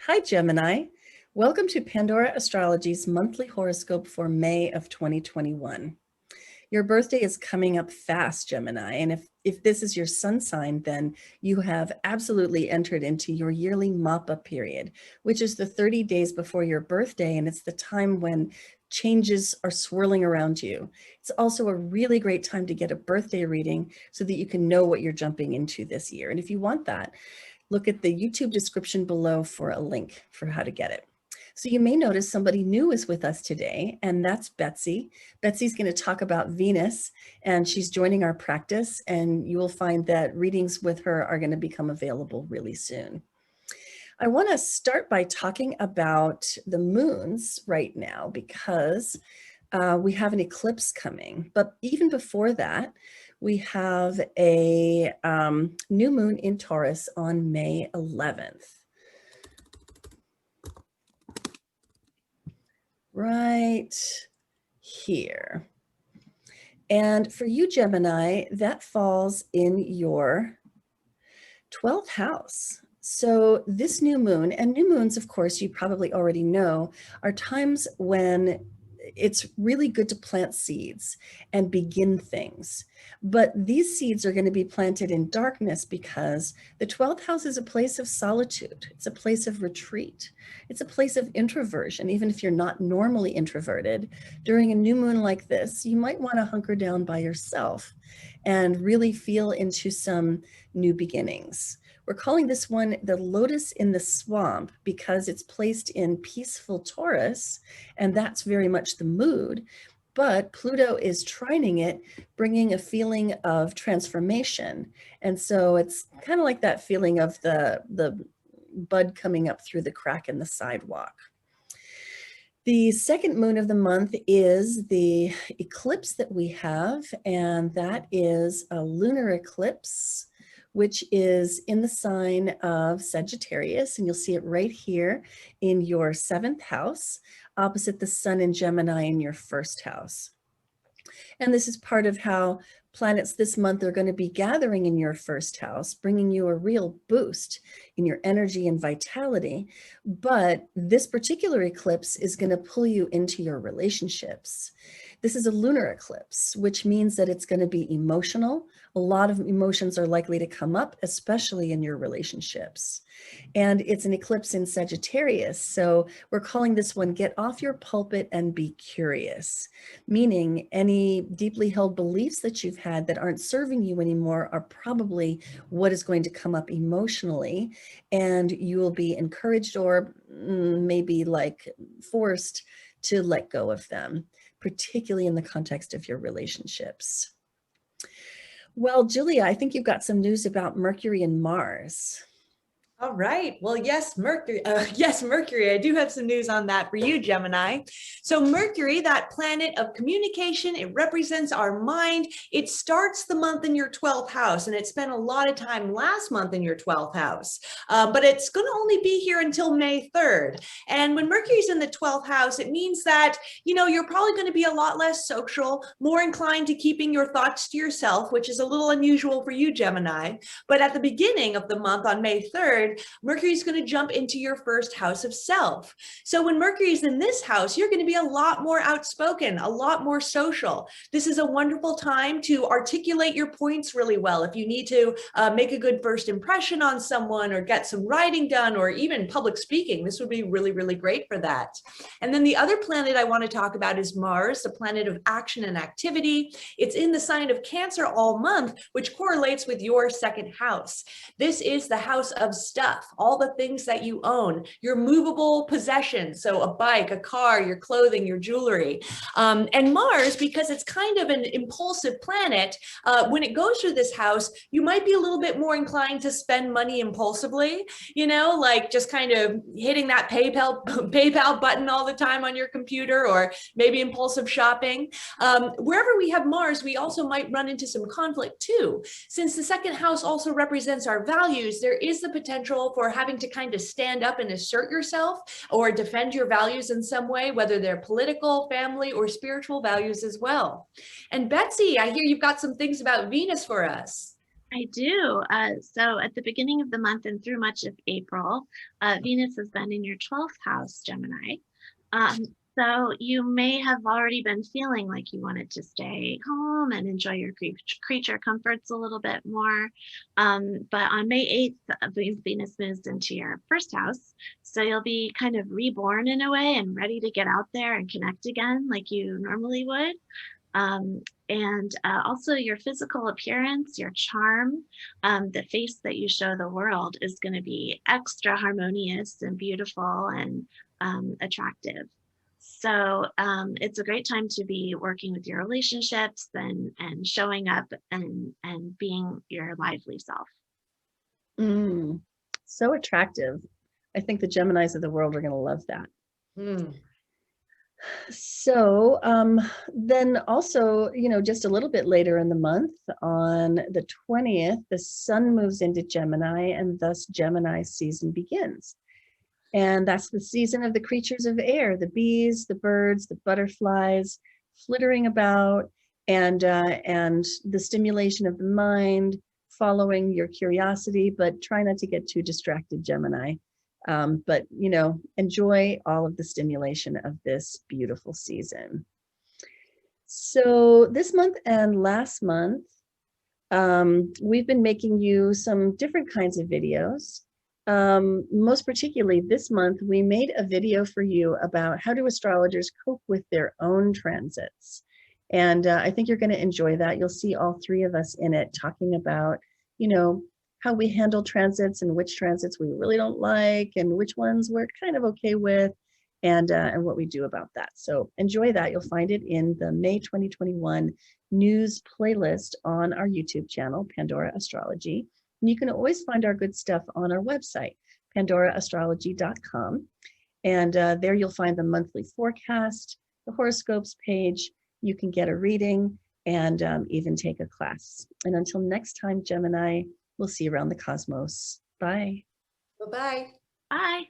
Hi, Gemini. Welcome to Pandora Astrology's monthly horoscope for May of 2021. Your birthday is coming up fast, Gemini, and if this is your sun sign, then you have absolutely entered into your yearly mop-up period, which is the 30 days before your birthday, and it's the time when changes are swirling around you. It's also a really great time to get a birthday reading so that you can know what you're jumping into this year. And if you want that, look at the YouTube description below for a link for how to get it. So you may notice somebody new is with us today, and that's Betsy. Betsy's going to talk about Venus, and she's joining our practice, and you will find that readings with her are going to become available really soon. I want to start by talking about the moons right now because we have an eclipse coming. But even before that, we have a new moon in Taurus on May 11th. Right here. And for you, Gemini, that falls in your 12th house. So this new moon, and new moons, of course, you probably already know, are times when it's really good to plant seeds and begin things. But these seeds are going to be planted in darkness because the 12th house is a place of solitude. It's a place of retreat. It's a place of introversion. Even if you're not normally introverted, during a new moon like this, you might want to hunker down by yourself and really feel into some new beginnings. We're calling this one the lotus in the swamp because it's placed in peaceful Taurus, and that's very much the mood. But Pluto is trining it, bringing a feeling of transformation. And so it's kind of like that feeling of the bud coming up through the crack in the sidewalk. The second moon of the month is the eclipse that we have, and that is a lunar eclipse, which is in the sign of Sagittarius, and you'll see it right here in your 7th house, opposite the sun in Gemini in your 1st house. And this is part of how planets this month are going to be gathering in your 1st house, bringing you a real boost in your energy and vitality. But this particular eclipse is going to pull you into your relationships. This is a lunar eclipse, which means that it's going to be emotional. A lot of emotions are likely to come up, especially in your relationships. And it's an eclipse in Sagittarius. So we're calling this one, get off your pulpit and be curious, meaning any deeply held beliefs that you've had that aren't serving you anymore are probably what is going to come up emotionally. And you will be encouraged or maybe like forced to let go of them, particularly in the context of your relationships. Well, Julia, I think you've got some news about Mercury and Mars. All right. Well, yes, Mercury. Mercury. I do have some news on that for you, Gemini. So Mercury, that planet of communication, it represents our mind. It starts the month in your 12th house, and it spent a lot of time last month in your 12th house. But it's going to only be here until May 3rd. And when Mercury's in the 12th house, it means that, you're probably going to be a lot less social, more inclined to keeping your thoughts to yourself, which is a little unusual for you, Gemini. But at the beginning of the month on May 3rd, Mercury is going to jump into your 1st house of self. So when Mercury is in this house, you're going to be a lot more outspoken, a lot more social. This is a wonderful time to articulate your points really well. If you need to make a good first impression on someone or get some writing done or even public speaking, this would be really, really great for that. And then the other planet I want to talk about is Mars, the planet of action and activity. It's in the sign of Cancer all month, which correlates with your 2nd house. This is the house of stuff, all the things that you own, your movable possessions. So a bike, a car, your clothing, your jewelry. And Mars, because it's kind of an impulsive planet, when it goes through this house, you might be a little bit more inclined to spend money impulsively, like just kind of hitting that PayPal button all the time on your computer, or maybe impulsive shopping. Wherever we have Mars, we also might run into some conflict too. Since the 2nd house also represents our values, there is the potential for having to kind of stand up and assert yourself or defend your values in some way, whether they're political, family, or spiritual values as well. And Betsy, I hear you've got some things about Venus for us. I do. So at the beginning of the month and through much of April, Venus has been in your 12th house, Gemini. So you may have already been feeling like you wanted to stay home and enjoy your creature comforts a little bit more. But on May 8th, Venus moves into your first house. So you'll be kind of reborn in a way and ready to get out there and connect again like you normally would. And also your physical appearance, your charm, the face that you show the world is going to be extra harmonious and beautiful and attractive. So it's a great time to be working with your relationships and showing up and being your lively self. So attractive. I think the Geminis of the world are going to love that. So then also, just a little bit later in the month, on the 20th, the sun moves into Gemini, and thus Gemini season begins. And that's the season of the creatures of air, the bees, the birds, the butterflies, flittering about, and the stimulation of the mind, following your curiosity, but try not to get too distracted, Gemini. But, enjoy all of the stimulation of this beautiful season. So this month and last month, we've been making you some different kinds of videos. Most particularly this month, we made a video for you about how do astrologers cope with their own transits. And I think you're going to enjoy that. You'll see all three of us in it talking about, how we handle transits and which transits we really don't like and which ones we're kind of okay with, and what we do about that. So enjoy that. You'll find it in the May 2021 news playlist on our YouTube channel, Pandora Astrology. And you can always find our good stuff on our website, pandoraastrology.com. And there you'll find the monthly forecast, the horoscopes page. You can get a reading and even take a class. And until next time, Gemini, we'll see you around the cosmos. Bye. Bye-bye. Bye.